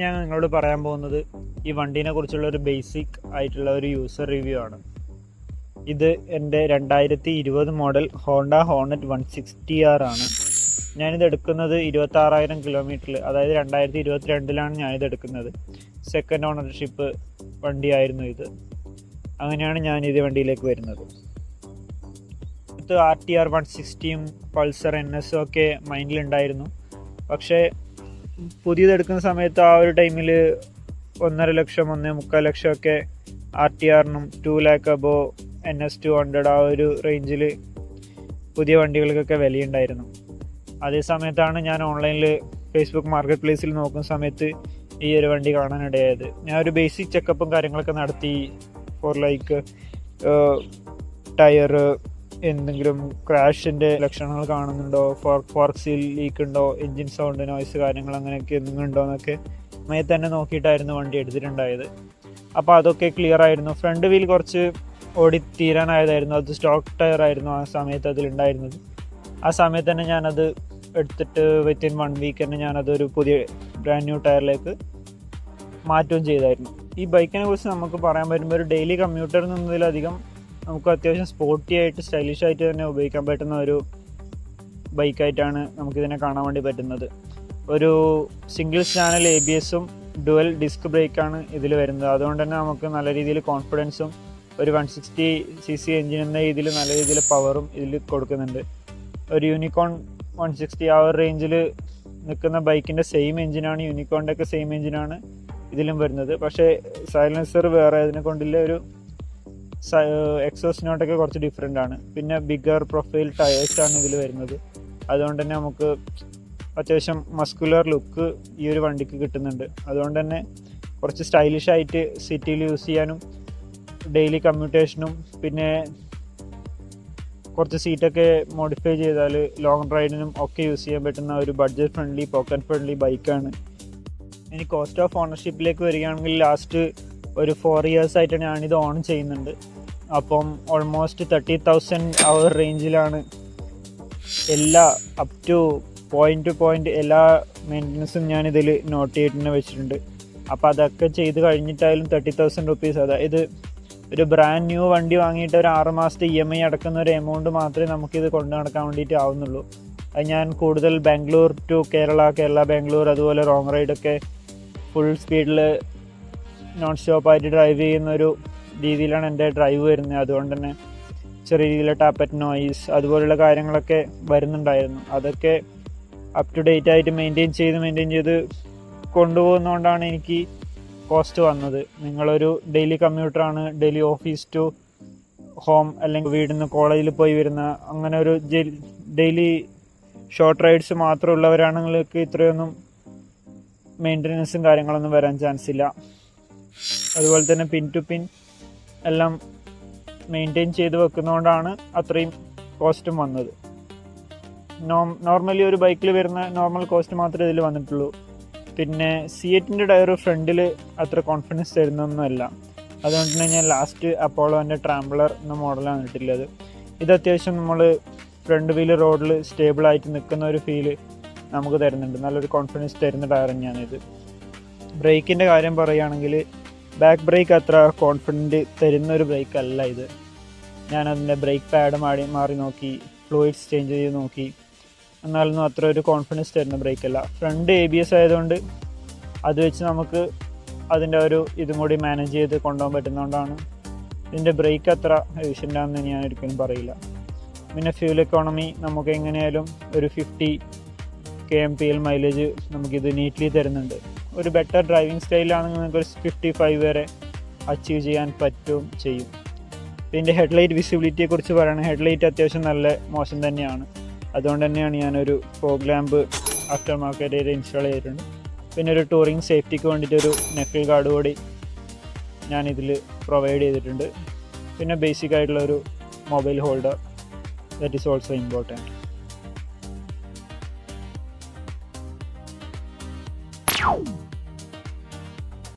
ഞാൻ നിങ്ങളോട് പറയാൻ പോകുന്നത് ഈ വണ്ടീനെ കുറിച്ചുള്ള ഒരു ബേസിക് ആയിട്ടുള്ള ഒരു യൂസർ റിവ്യൂ ആണ്. ഇത് എൻ്റെ 2020 മോഡൽ ഹോണ്ട ഹോർനെറ്റ് 160R ആണ്. ഞാനിത് എടുക്കുന്നത് 26,000 കിലോമീറ്ററിൽ, അതായത് 2022 ഞാനിത് എടുക്കുന്നത്. സെക്കൻഡ് ഓണർഷിപ്പ് വണ്ടിയായിരുന്നു ഇത്. അങ്ങനെയാണ് ഞാനിത് വണ്ടിയിലേക്ക് വരുന്നത്. ഇത് RTR 160യും പൾസർ NS ഒക്കെ മൈൻഡിലുണ്ടായിരുന്നു. പക്ഷേ പുതിയതെടുക്കുന്ന സമയത്ത് ആ ഒരു ടൈമിൽ 1.5 ലക്ഷം 1.25 ലക്ഷം ഒക്കെ RTRനും 2 lakh അബോ NS 200 ആ ഒരു റേഞ്ചിൽ പുതിയ വണ്ടികൾക്കൊക്കെ വിലയുണ്ടായിരുന്നു. അതേ സമയത്താണ് ഞാൻ ഓൺലൈനിൽ ഫേസ്ബുക്ക് മാർക്കറ്റ് പ്ലേസിൽ നോക്കുന്ന സമയത്ത് ഈ ഒരു വണ്ടി കാണാനിടയായത്. ഞാൻ ഒരു ബേസിക് ചെക്കപ്പും കാര്യങ്ങളൊക്കെ നടത്തി. ഫോർ ലൈക്ക് ടയർ എന്തെങ്കിലും ക്രാഷിൻ്റെ ലക്ഷണങ്ങൾ കാണുന്നുണ്ടോ, ഫോർക്ക് സീൽ ലീക്ക് ഉണ്ടോ, എൻജിൻ സൗണ്ട് നോയ്സ് കാര്യങ്ങൾ അങ്ങനെയൊക്കെ എന്തെങ്കിലും ഉണ്ടോ എന്നൊക്കെ തന്നെ നോക്കിയിട്ടായിരുന്നു വണ്ടി എടുത്തിട്ടുണ്ടായത്. അപ്പോൾ അതൊക്കെ ക്ലിയർ ആയിരുന്നു. ഫ്രണ്ട് വീൽ കുറച്ച് ഓടിത്തീരാനായതായിരുന്നു. അത് സ്റ്റോക്ക് ടയർ ആയിരുന്നു ആ സമയത്ത് അതിലുണ്ടായിരുന്നത്. ആ സമയത്ത് തന്നെ ഞാനത് എടുത്തിട്ട് വിത്തിൻ 1 വീക്ക് തന്നെ ഞാനതൊരു പുതിയ ബ്രാൻഡ് ന്യൂ ടയറിലേക്ക് മാറ്റുകയും ചെയ്തായിരുന്നു. ഈ ബൈക്കിനെ കുറിച്ച് നമുക്ക് പറയാൻ പറ്റുമ്പോൾ ഒരു ഡെയിലി കമ്മ്യൂട്ടർ എന്നതിലധികം നമുക്ക് അത്യാവശ്യം സ്പോർട്ടി ആയിട്ട് സ്റ്റൈലിഷ് ആയിട്ട് തന്നെ ഉപയോഗിക്കാൻ പറ്റുന്ന ഒരു ബൈക്കായിട്ടാണ് നമുക്കിതിനെ കാണാൻ വേണ്ടി പറ്റുന്നത്. ഒരു സിംഗിൾ ചാനൽ ABSഉം ഡുവൽ ഡിസ്ക് ബ്രേക്കാണ് ഇതിൽ വരുന്നത്. അതുകൊണ്ട് തന്നെ നമുക്ക് നല്ല രീതിയിൽ കോൺഫിഡൻസും ഒരു 160cc എഞ്ചിൻ എന്ന രീതിയിൽ നല്ല രീതിയിൽ പവറും ഇതിൽ കൊടുക്കുന്നുണ്ട്. ഒരു യൂണിക്കോൺ 160 ആ ഒരു റേഞ്ചിൽ നിൽക്കുന്ന ബൈക്കിൻ്റെ സെയിം എഞ്ചിനാണ്, യൂണിക്കോണിൻ്റെ ഒക്കെ സെയിം എഞ്ചിനാണ് ഇതിലും വരുന്നത്. പക്ഷേ സൈലൻസർ വേറെ അതിനെ കൊണ്ടില്ല, ഒരു എക്സോസ്റ്റ് നോട്ടൊക്കെ കുറച്ച് ഡിഫറെൻ്റ് ആണ്. പിന്നെ ബിഗർ പ്രൊഫൈൽ ടയേഴ്സാണ് ഇതിൽ വരുന്നത്. അതുകൊണ്ട് തന്നെ നമുക്ക് അത്യാവശ്യം മസ്കുലർ ലുക്ക് ഈ ഒരു വണ്ടിക്ക് കിട്ടുന്നുണ്ട്. അതുകൊണ്ട് തന്നെ കുറച്ച് സ്റ്റൈലിഷ് ആയിട്ട് സിറ്റിയിൽ യൂസ് ചെയ്യാനും ഡെയിലി കമ്മ്യൂട്ടേഷനും പിന്നെ കുറച്ച് സീറ്റൊക്കെ മോഡിഫൈ ചെയ്താൽ ലോങ് റൈഡിനും ഒക്കെ യൂസ് ചെയ്യാൻ പറ്റുന്ന ഒരു ബഡ്ജറ്റ് ഫ്രണ്ട്ലി പോക്കറ്റ് ഫ്രണ്ട്ലി ബൈക്കാണ്. ഇനി കോസ്റ്റ് ഓഫ് ഓണർഷിപ്പിലേക്ക് വരികയാണെങ്കിൽ ലാസ്റ്റ് ഒരു 4 years ആയിട്ട് ഞാനിത് ഓൺ ചെയ്യുന്നുണ്ട്. അപ്പം ഓൾമോസ്റ്റ് 30,000 ആ ഒരു റേഞ്ചിലാണ് എല്ലാ അപ് ടു പോയിൻ്റ് എല്ലാ മെയിൻ്റനൻസും ഞാനിതിൽ നോട്ട് ചെയ്തിട്ട് തന്നെ വെച്ചിട്ടുണ്ട്. അപ്പോൾ അതൊക്കെ ചെയ്ത് കഴിഞ്ഞിട്ടായാലും 30,000 rupees, അതായത് ഒരു ബ്രാൻഡ് ന്യൂ വണ്ടി വാങ്ങിയിട്ട് ഒരു 6 മാസത്തെ EMI അടക്കുന്ന ഒരു എമൗണ്ട് മാത്രമേ നമുക്കിത് കൊണ്ടു നടക്കാൻ വേണ്ടിയിട്ട് ആവുന്നുള്ളൂ. അത് ഞാൻ കൂടുതൽ ബാംഗ്ലൂർ ടു കേരള ബാംഗ്ലൂർ അതുപോലെ റോങ് റൈഡൊക്കെ ഫുൾ സ്പീഡിൽ നോൺ സ്റ്റോപ്പായിട്ട് ഡ്രൈവ് ചെയ്യുന്നൊരു രീതിയിലാണ് എൻ്റെ ഡ്രൈവ് വരുന്നത്. അതുകൊണ്ട് തന്നെ ചെറിയ രീതിയിലെ ടാപ്പറ്റ് നോയ്സ് അതുപോലുള്ള കാര്യങ്ങളൊക്കെ വരുന്നുണ്ടായിരുന്നു. അതൊക്കെ അപ് ടു ഡേറ്റ് ആയിട്ട് മെയിൻറ്റെയിൻ ചെയ്ത് കൊണ്ടുപോകുന്നതുകൊണ്ടാണ് എനിക്ക് കോസ്റ്റ് വന്നത്. നിങ്ങളൊരു ഡെയിലി കമ്മ്യൂട്ടറാണ്, ഡെയിലി ഓഫീസ് ടു ഹോം അല്ലെങ്കിൽ വീടിൽ നിന്ന് കോളേജിൽ പോയി വരുന്ന അങ്ങനെ ഒരു ഡെയിലി ഷോർട്ട് റൈഡ്സ് മാത്രമുള്ളവരാണെങ്കിൽ ഇത്രയൊന്നും മെയിൻ്റനൻസും കാര്യങ്ങളൊന്നും വരാൻ ചാൻസ് ഇല്ല. അതുപോലെ തന്നെ പിൻ ടു പിൻ എല്ലാം മെയിൻറ്റെയിൻ ചെയ്ത് വെക്കുന്നതുകൊണ്ടാണ് അത്രയും കോസ്റ്റും വന്നത്. നോർമലി ഒരു ബൈക്കിൽ വരുന്ന നോർമൽ കോസ്റ്റ് മാത്രമേ ഇതിൽ വന്നിട്ടുള്ളൂ. പിന്നെ C8ൻ്റെ ടയർ ഫ്രണ്ടിൽ അത്ര കോൺഫിഡൻസ് തരുന്നൊന്നുമല്ല. അതുകൊണ്ട് തന്നെ ഞാൻ ലാസ്റ്റ് അപ്പോളോൻ്റെ ട്രാംബ്ലർ എന്ന മോഡലാണ് വന്നിട്ടുള്ളത്. ഇത് അത്യാവശ്യം നമ്മൾ ഫ്രണ്ട് വീല് റോഡിൽ സ്റ്റേബിളായിട്ട് നിൽക്കുന്ന ഒരു ഫീല് നമുക്ക് തരുന്നുണ്ട്. നല്ലൊരു കോൺഫിഡൻസ് തരുന്ന ടയർ തന്നെയാണിത്. ബ്രേക്കിൻ്റെ കാര്യം പറയുകയാണെങ്കിൽ ബാക്ക് ബ്രേക്ക് അത്ര കോൺഫിഡൻറ്റ് തരുന്ന ഒരു ബ്രേക്ക് അല്ല ഇത്. ഞാനതിൻ്റെ ബ്രേക്ക് പാഡ് മാറി നോക്കി, ഫ്ലൂയിഡ്സ് ചേഞ്ച് ചെയ്ത് നോക്കി, എന്നാലൊന്നും അത്ര ഒരു കോൺഫിഡൻസ് തരുന്ന ബ്രേക്കല്ല. ഫ്രണ്ട് ABS ആയതുകൊണ്ട് അത് വെച്ച് നമുക്ക് അതിൻ്റെ ഒരു ഇതും കൂടി മാനേജ് ചെയ്ത് കൊണ്ടുപോകാൻ പറ്റുന്നതുകൊണ്ടാണ് ഇതിൻ്റെ ബ്രേക്ക് അത്ര എഫിഷ്യൻ്റാണെന്ന് ഞാൻ ഒരിക്കലും പറയില്ല. പിന്നെ ഫ്യൂൽ എക്കോണമി നമുക്ക് എങ്ങനെയായാലും ഒരു 50 kmpl മൈലേജ് നമുക്കിത് നീറ്റ്ലി തരുന്നുണ്ട്. ഒരു ബെറ്റർ ഡ്രൈവിംഗ് സ്റ്റൈലാണെങ്കിൽ നിങ്ങൾക്ക് ഒരു 55 വരെ അച്ചീവ് ചെയ്യാൻ ചെയ്യും. ഇതിൻ്റെ ഹെഡ്ലൈറ്റ് വിസിബിലിറ്റിയെക്കുറിച്ച് പറയുകയാണെങ്കിൽ ഹെഡ്ലൈറ്റ് അത്യാവശ്യം നല്ല മോശം തന്നെയാണ്. അതുകൊണ്ട് തന്നെയാണ് ഞാനൊരു fog lamp after market install ചെയ്തിട്ടുണ്ട്. പിന്നെ ഒരു ടൂറിങ് സേഫ്റ്റിക്ക് വേണ്ടിയിട്ടൊരു നെക്കിൾ ഗാർഡ് കൂടി ഞാനിതിൽ പ്രൊവൈഡ് ചെയ്തിട്ടുണ്ട്. പിന്നെ ബേസിക് ആയിട്ടുള്ളൊരു mobile holder, that is also important.